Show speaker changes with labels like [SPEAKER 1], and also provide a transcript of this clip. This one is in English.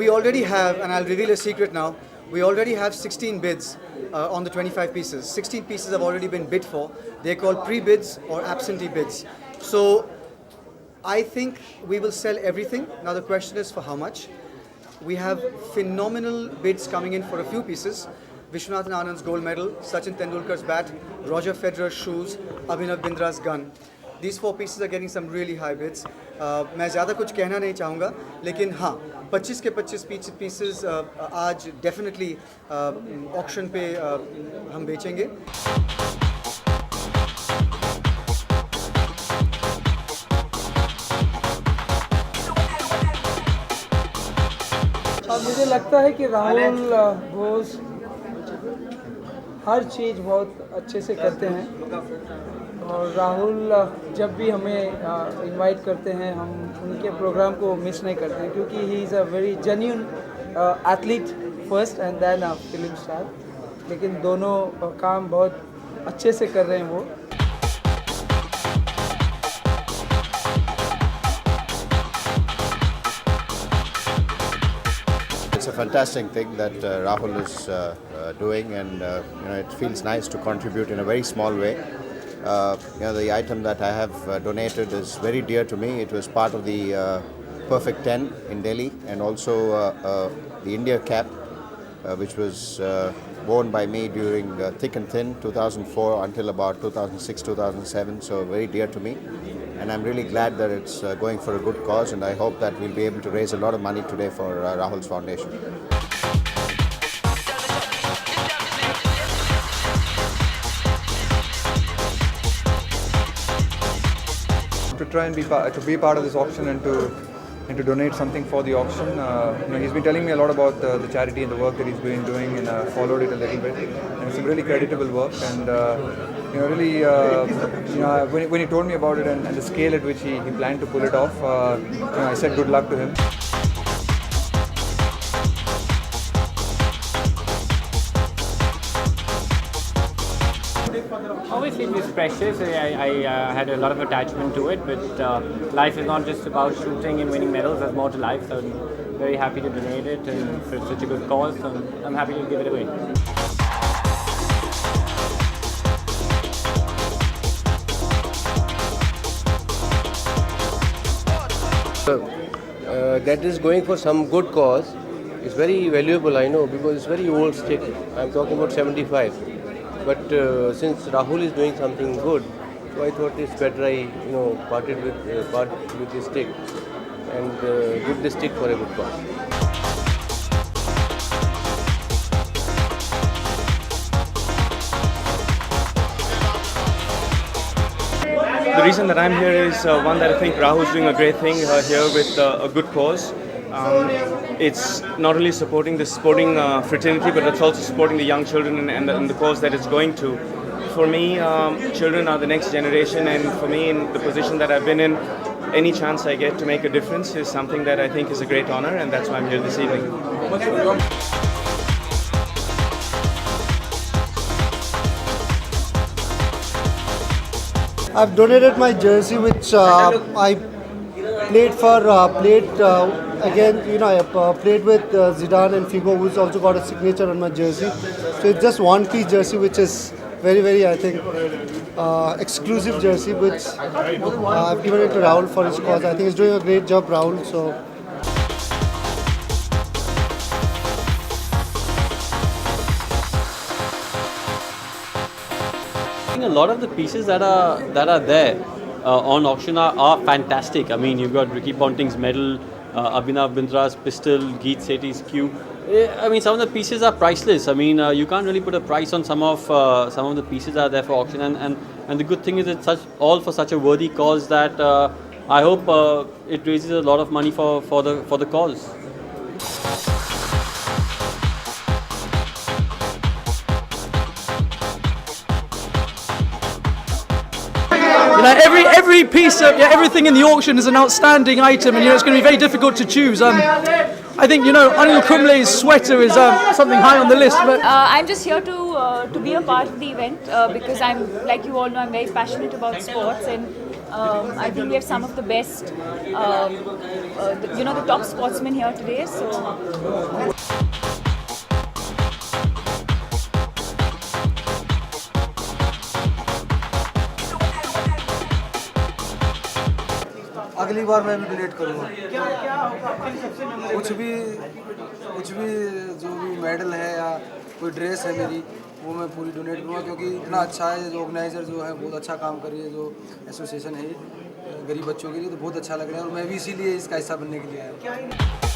[SPEAKER 1] we already have, and I'll reveal a secret now, we already have 16 bids on the 25 pieces. 16 pieces have already been bid for. They're called pre-bids or absentee bids. So I think we will sell everything. Now the question is for how much. We have phenomenal bids coming in for a few pieces. Vishwanathan Anand's gold medal, Sachin Tendulkar's bat, Roger Federer's shoes, Abhinav Bindra's gun. These 4 pieces are getting some really high bids. मैं ज़्यादा कुछ कहना नहीं चाहूँगा, लेकिन हाँ 25 के 25 pieces आज definitely auction पे हम बेचेंगे.
[SPEAKER 2] मुझे लगता है कि राहुल घोष हर चीज़ बहुत अच्छे से करते हैं और राहुल जब भी हमें इनवाइट करते हैं हम उनके प्रोग्राम को मिस नहीं करते हैं क्योंकि he is a very genuine athlete first and then a film star. लेकिन दोनों काम बहुत अच्छे से कर रहे हैं वो.
[SPEAKER 3] It's a fantastic thing that Rahul is doing, and it feels nice to contribute in a very small way. The item that I have donated is very dear to me. It was part of the Perfect 10 in Delhi, and also the India cap, which was worn by me during thick and thin 2004 until about 2006-2007. So very dear to me. And I'm really glad that it's going for a good cause, and I hope that we'll be able to raise a lot of money today for Rahul's foundation.
[SPEAKER 4] To try and be part of this auction and to donate something for the auction. He's been telling me a lot about the charity and the work that he's been doing, and followed it a little bit. And it's some really creditable work, and really, when he told me about it and the scale at which he planned to pull it off, I said good luck to him.
[SPEAKER 5] Obviously it was precious. I had a lot of attachment to it, but life is not just about shooting and winning medals. There's more to life, so I'm very happy to donate it and for such a good cause, so I'm happy to give it away.
[SPEAKER 6] That is going for some good cause. It's very valuable, I know, because it's very old stick. I'm talking about 75. But since Rahul is doing something good, so I thought it's better I part with this stick and give this stick for a good cause.
[SPEAKER 7] The reason that I'm here is one, that I think Rahul's doing a great thing here with a good cause. It's not only supporting the sporting fraternity, but it's also supporting the young children and the cause that it's going to. For me, children are the next generation, and for me, in the position that I've been in, any chance I get to make a difference is something that I think is a great honor, and that's why I'm here this evening.
[SPEAKER 8] I've donated my jersey, which I played for. Again, I played with Zidane and Figo, who's also got a signature on my jersey. So it's just one-piece jersey, which is very, very, I think, exclusive jersey, which I've given it to Rahul for his cause. I think he's doing a great job, Rahul. So.
[SPEAKER 9] A lot of the pieces that are there on auction are fantastic. I mean, you've got Ricky Ponting's medal, Abhinav Bindra's pistol, Geet Sethi's cue. I mean, some of the pieces are priceless. I mean, you can't really put a price on some of the pieces that are there for auction. And the good thing is it's all for such a worthy cause that I hope it raises a lot of money for the cause.
[SPEAKER 2] Every piece of everything in the auction is an outstanding item, and it's going to be very difficult to choose. I think Anil Kumble's sweater is something high on the list. But
[SPEAKER 10] I'm just here to be a part of the event because I'm, like you all know, I'm very passionate about sports, and I think we have some of the best, the top sportsmen here today. So.
[SPEAKER 2] अगली बार मैं भी donate करूँगा। कुछ भी जो भी medal है या कोई ड्रेस है मेरी, वो मैं पूरी डोनेट करूँगा, क्योंकि इतना अच्छा है। जो ऑर्गेनाइज़र जो है बहुत अच्छा काम कर रही है, जो एसोसिएशन है गरीब बच्चों के लिए, तो बहुत अच्छा लग रहा है और मैं भी इसीलिए इसका हिस्सा बनने के लिए आया हूँ।